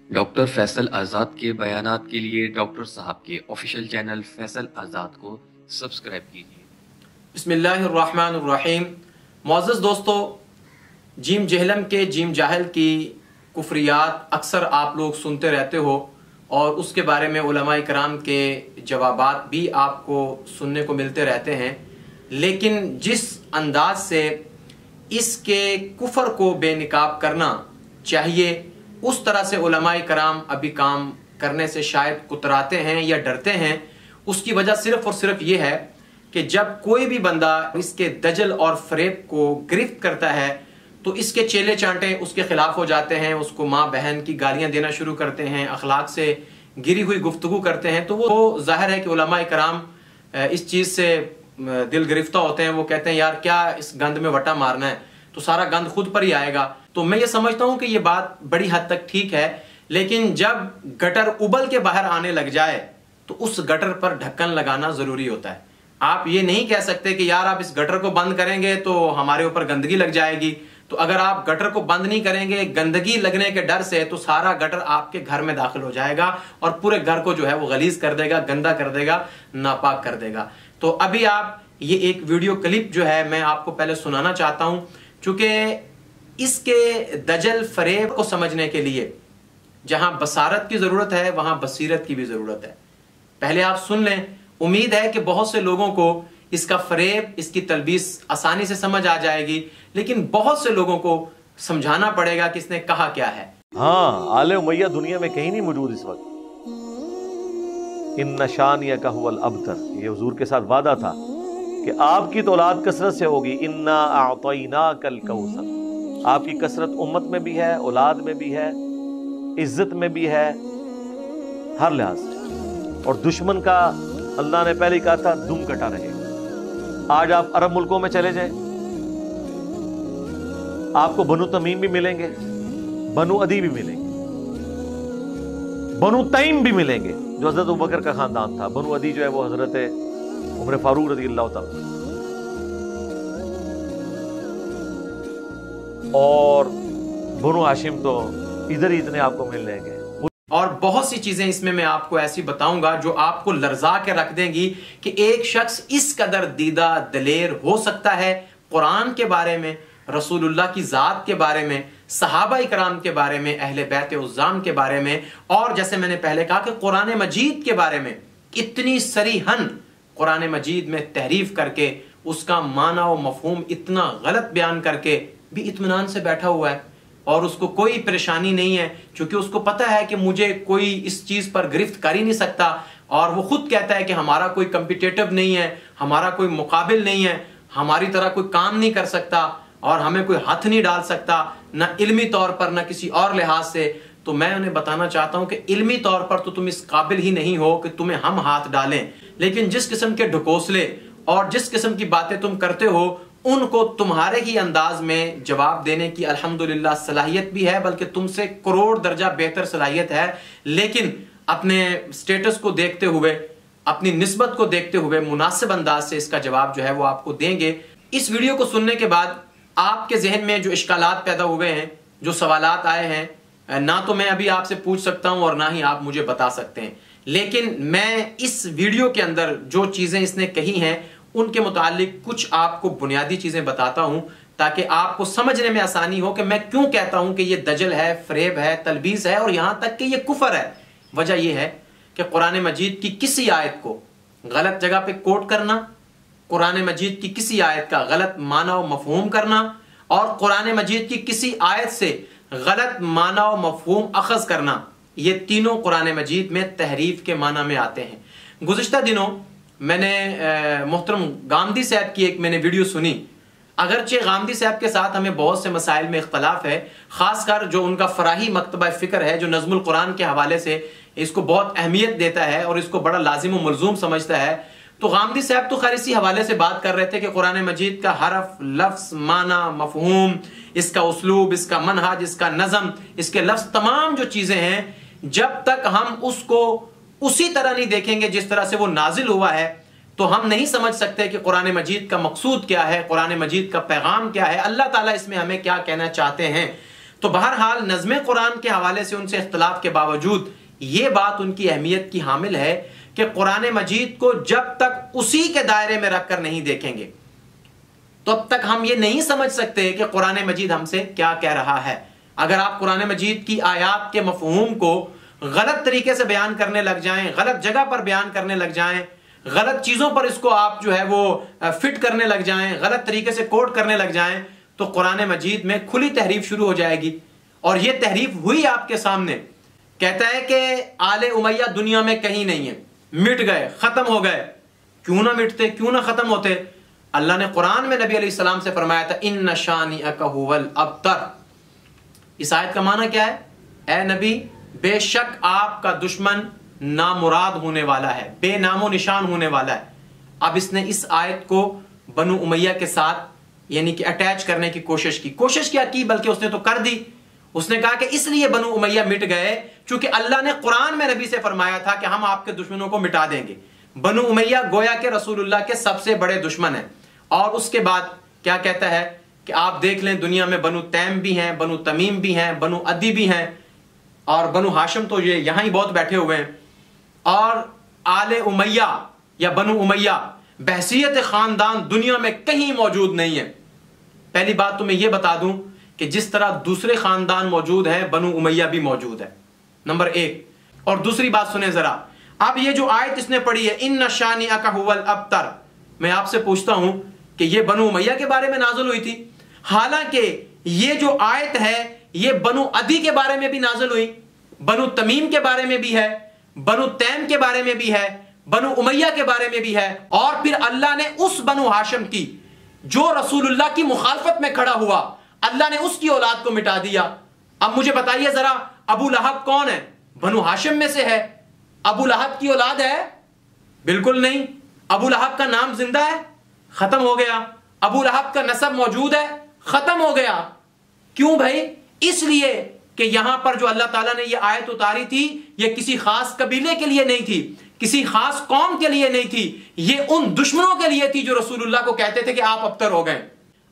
Doctor Faisal आज़ाद के बयानात के लिए डॉक्टर साहब के ऑफिशियल चैनल फैसल आज़ाद को सब्सक्राइब कीजिए। बिस्मिल्लाहिर्रहमानिर्रहीम। मुअज़्ज़ज़ दोस्तों, जीम जहलम के जीम जाहल की कुफ्रियात अक्सर आप लोग सुनते रहते हो और उसके बारे में उलमाए कराम के जवाबात भी आपको सुनने को मिलते रहते हैं, लेकिन जिस अंदाज से इसके कुफर को बेनिकाब करना चाहिए उस तरह से उलमाए कराम अभी काम करने से शायद कुतराते हैं या डरते हैं। उसकी वजह सिर्फ और सिर्फ ये है कि जब कोई भी बंदा इसके दजल और फरेब को गिरफ्त करता है तो इसके चेले चांटे उसके खिलाफ हो जाते हैं, उसको माँ बहन की गालियां देना शुरू करते हैं, अखलाक से गिरी हुई गुफ्तगू करते हैं। तो वो जाहिर है कि उलमाए कराम इस चीज़ से दिल गिरफ्ता होते हैं। वो कहते हैं यार क्या इस गंद में वटा मारना है, तो सारा गंद खुद पर ही आएगा। तो मैं ये समझता हूं कि ये बात बड़ी हद तक ठीक है, लेकिन जब गटर उबल के बाहर आने लग जाए तो उस गटर पर ढक्कन लगाना जरूरी होता है। आप ये नहीं कह सकते कि यार आप इस गटर को बंद करेंगे तो हमारे ऊपर गंदगी लग जाएगी। तो अगर आप गटर को बंद नहीं करेंगे गंदगी लगने के डर से, तो सारा गटर आपके घर में दाखिल हो जाएगा और पूरे घर को जो है वो गलीज कर देगा, गंदा कर देगा, नापाक कर देगा। तो अभी आप ये एक वीडियो क्लिप जो है मैं आपको पहले सुनाना चाहता हूं, चूंकि इसके दजल फरेब को समझने के लिए जहां बसारत की जरूरत है वहां बसीरत की भी जरूरत है। पहले आप सुन लें। उम्मीद है कि बहुत से लोगों को इसका फरेब, इसकी तलबीस आसानी से समझ आ जाएगी, लेकिन बहुत से लोगों को समझाना पड़ेगा कि इसने कहा क्या है। हाँ, आले उमैया दुनिया में कहीं नहीं मौजूद इस वक्त। इन शानिया का हुवल अबतर, ये हुजूर के साथ वादा था कि आपकी तो औलाद कसरत से होगी। इन्ना आतैना कल कौसर, आपकी कसरत उम्मत में भी है, औलाद में भी है, इज्जत में भी है, हर लिहाज से। और दुश्मन का अल्लाह ने पहले ही कहा था दुम कटा रहेगा। आज आप अरब मुल्कों में चले जाएं, आपको बनु तमीम भी मिलेंगे, बनु अदी भी मिलेंगे, बनु तईम भी मिलेंगे जो हजरत अबू बकर का खानदान था। बनु अदी जो है वो हजरत उमर फारूक रज़ी अल्लाह तआला, और बनु हाशिम तो इधर ही इतने आपको मिल जाएंगे। और बहुत सी चीजें इसमें मैं आपको ऐसी बताऊंगा जो आपको लर्जा के रख देंगी कि एक शख्स इस कदर दीदा दलेर हो सकता है कुरान के बारे में, रसूलुल्लाह की जात के बारे में, सहाबा इकराम के बारे में, अहले बैत उज़्ज़ाम के बारे में, और जैसे मैंने पहले कहा कि कुरान मजीद के बारे में इतनी सरीहन कुरान मजीद में तहरीफ करके उसका माना और मफहूम इतना गलत बयान करके भी इत्मीनान से बैठा हुआ है और उसको कोई परेशानी नहीं है, क्योंकि उसको पता है कि मुझे कोई इस चीज पर गिरफ्त कर ही नहीं सकता। और वो खुद कहता है कि हमारा कोई कम्पिटेटिव नहीं है, हमारा कोई मुकाबिल नहीं है, हमारी तरह कोई काम नहीं कर सकता और हमें कोई हाथ नहीं डाल सकता, ना इल्मी तौर पर ना किसी और लिहाज से। तो मैं उन्हें बताना चाहता हूं कि इल्मी तौर पर तो तुम इस काबिल ही नहीं हो कि तुम्हें हम हाथ डालें, लेकिन जिस किस्म के ढकोसले और जिस किस्म की बातें तुम करते हो उनको तुम्हारे ही अंदाज में जवाब देने की अल्हम्दुलिल्लाह सलाहियत भी है, बल्कि तुमसे करोड़ दर्जा बेहतर सलाहियत है। लेकिन अपने स्टेटस को देखते हुए, अपनी निस्बत को देखते हुए मुनासिब अंदाज से इसका जवाब जो है वो आपको देंगे। इस वीडियो को सुनने के बाद आपके जहन में जो इश्कालात पैदा हुए हैं, जो सवालात आए हैं, ना तो मैं अभी आपसे पूछ सकता हूं और ना ही आप मुझे बता सकते हैं, लेकिन मैं इस वीडियो के अंदर जो चीजें इसने कही हैं उनके मुतालिक कुछ आपको बुनियादी चीजें बताता हूं ताकि आपको समझने में आसानी हो कि मैं क्यों कहता हूं कि यह दजल है, फरेब है, तलबीस है और यहां तक कि यह कुफर है। वजह यह है कि कुरान मजीद की किसी आयत को गलत जगह पे कोट करना, कुरान मजीद की किसी आयत का गलत माना और मफहूम करना, और कुरान मजीद की किसी आयत से गलत माना और मफहूम अखज करना, ये तीनों कुरान मजीद में तहरीफ के माना में आते हैं। गुज़िश्ता दिनों मैंने मोहतरम गामदी साहब की एक मैंने वीडियो सुनी। अगरचे गामदी साहब के साथ हमें बहुत से मसाइल में इख्तलाफ है, खासकर जो उनका फराही मकतबा फ़िक्र है जो नज़्मुल कुरान के हवाले से इसको बहुत अहमियत देता है और इसको बड़ा लाजिम व मलजूम समझता है। तो गामदी साहब तो खैर इसी हवाले से बात कर रहे थे कि कुरान मजीद का हरफ, लफ्ज़, माना, मफहूम, इसका उसलूब, इसका मनहज, इसका नज़म, इसके लफ्ज़, तमाम जो चीज़ें हैं, जब तक हम उसको उसी तरह नहीं देखेंगे जिस तरह से वो नाजिल हुआ है तो हम नहीं समझ सकते कि कुरान मजीद का मकसूद क्या है, कुरान मजीद का पैगाम क्या है, अल्लाह ताला इसमें हमें क्या कहना चाहते हैं। तो बहरहाल नज़्म कुरान के हवाले से उनसे इख्तिलाफ के बावजूद ये बात उनकी अहमियत की हामिल है कि कुरान मजीद को जब तक उसी के दायरे में रखकर नहीं देखेंगे तब तक हम ये नहीं समझ सकते कि कुरान मजीद हमसे क्या कह रहा है। अगर आप कुरान मजीद की आयात के मफहूम को गलत तरीके से बयान करने लग जाएं, गलत जगह पर बयान करने लग जाएं, गलत चीजों पर इसको आप जो है वो फिट करने लग जाएं, गलत तरीके से कोट करने लग जाएं, तो कुरान मजीद में खुली तहरीफ शुरू हो जाएगी। और ये तहरीफ हुई आपके सामने। कहता है कि आले उमैया दुनिया में कहीं नहीं है, मिट गए, खत्म हो गए। क्यों ना मिटते, क्यों ना खत्म होते। अल्लाह ने कुरान में नबी अलैहिस्सलाम से फरमाया था इन्न शानिअक हुवल अब्तर। इस आयत का माना क्या है? ए नबी, बेशक आपका दुश्मन नामुराद होने वाला है, बेनामो निशान होने वाला है। अब इसने इस आयत को बनु उमैया के साथ यानी कि अटैच करने की कोशिश क्या की, बल्कि उसने तो कर दी। उसने कहा कि इसलिए बनु उमैया मिट गए क्योंकि अल्लाह ने कुरान में नबी से फरमाया था कि हम आपके दुश्मनों को मिटा देंगे। बनु उमैया गोया के रसूलुल्लाह के सबसे बड़े दुश्मन हैं। और उसके बाद क्या कहता है कि आप देख लें, दुनिया में बनु तैम भी हैं, बनु तमीम भी हैं, बनु अदी भी हैं, और बनु हाशिम तो ये यहां ही बहुत बैठे हुए हैं। और आले उमैया या बनु उमैया बहसियत खानदान दुनिया में कहीं मौजूद नहीं है। पहली बात तो मैं ये बता दूं कि जिस तरह दूसरे खानदान मौजूद है, बनु उमैया भी मौजूद है, नंबर एक। और दूसरी बात सुने जरा, अब ये जो आयत इसने पढ़ी है इन्न शानिअक हुवल अब्तर, मैं आपसे पूछता हूं कि ये बनु उमैया के बारे में नाज़िल हुई थी? हालांकि ये जो आयत है ये बनु अदी के बारे में भी नाज़िल हुई, बनु तमीम के बारे में भी है, बनु तैम के बारे में भी है, बनु उमैया के बारे में भी है। और फिर अल्लाह ने उस बनु हाशिम की जो रसूलुल्लाह की मुखालफत में खड़ा हुआ, अल्लाह ने उसकी औलाद को मिटा दिया। अब मुझे बताइए जरा, अबू लहब कौन है? बनु हाशिम में से है। अबू लहब की औलाद है? बिल्कुल नहीं। अबू लहब का नाम जिंदा है? खत्म हो गया। अबू लहब का नसब मौजूद है? खत्म हो गया। क्यों भाई? इसलिए कि यहां पर जो अल्लाह ताला ने यह आयत उतारी थी, यह किसी खास कबीले के लिए नहीं थी, किसी खास कौम के लिए नहीं थी, यह उन दुश्मनों के लिए थी जो रसूलुल्लाह को कहते थे कि आप अबतर हो गए,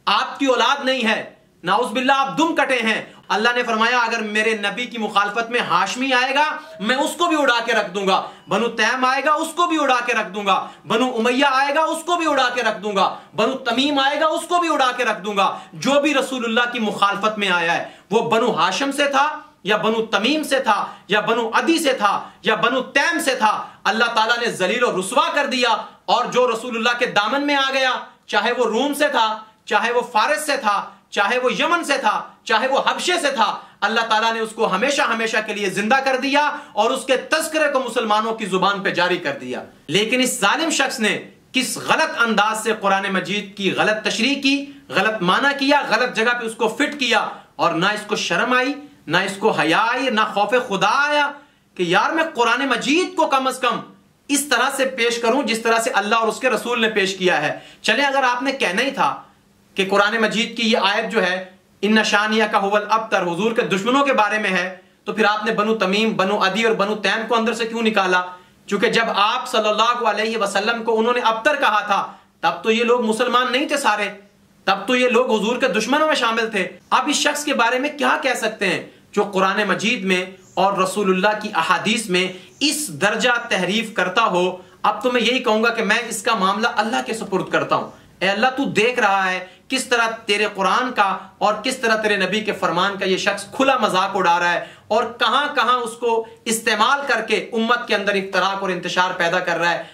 आपकी औलाद नहीं है, नाउज़ुबिल्लाह आप दुम कटे हैं। अल्लाह ने फरमाया अगर मेरे नबी की मुखालफत में हाशमी आएगा मैं उसको भी उड़ा के रख दूंगा, बनु तैम आएगा उसको भी उड़ा के रख दूंगा, बनु उमैया आएगा उसको भी उड़ा के रख दूंगा, बनु तमीम आएगा उसको भी उड़ा के रख दूंगा। जो भी रसूलुल्लाह की मुखालफत में आया है वो बनु हाशिम से था या बनु तमीम से था या बनु अदी से था या बनु तैम से था, अल्लाह ताला ने जलील और रुसवा कर दिया। और जो रसूलुल्लाह के दामन में आ गया, चाहे वो रूम से था, चाहे वो फारिस से था, चाहे वो यमन से था, चाहे वो हबशे से था, अल्लाह ताला ने उसको हमेशा हमेशा के लिए जिंदा कर दिया और उसके तस्करे को मुसलमानों की जुबान पे जारी कर दिया। लेकिन इस जालिम शख्स ने किस गलत अंदाज से कुरान मजीद की गलत तशरीह की, गलत माना किया, गलत जगह पे उसको फिट किया, और ना इसको शर्म आई, ना इसको हया आई, ना खौफ खुदा आया कि यार मैं कुरान मजीद को कम अज कम इस तरह से पेश करूं जिस तरह से अल्लाह और उसके रसूल ने पेश किया है। चले अगर आपने कहना ही था कि कुरान मजीद की ये आयत जो है इन्न शानिअक हुवल अब्तर हुजूर के दुश्मनों के बारे में है, तो फिर आपने बनु तमीम, बनु अदी और बनु तैम को अंदर से क्यों निकाला? क्योंकि जब आप सल्लल्लाहु अलैहि वसल्लम को उन्होंने अब्तर कहा था तब तो ये लोग मुसलमान नहीं थे सारे, तब तो ये लोग हुजूर के दुश्मनों में शामिल थे। अब इस शख्स के बारे में क्या कह सकते हैं जो कुरान मजीद में और रसूलुल्लाह की अहादीस में इस दर्जा तहरीफ करता हो? अब तो मैं यही कहूंगा कि मैं इसका मामला अल्लाह के सुपुर्द करता हूं। ए अल्लाह, तू देख रहा है किस तरह तेरे कुरान का और किस तरह तेरे नबी के फरमान का ये शख्स खुला मजाक उड़ा रहा है और कहां कहां उसको इस्तेमाल करके उम्मत के अंदर इफ्तराक और इंतशार पैदा कर रहा है।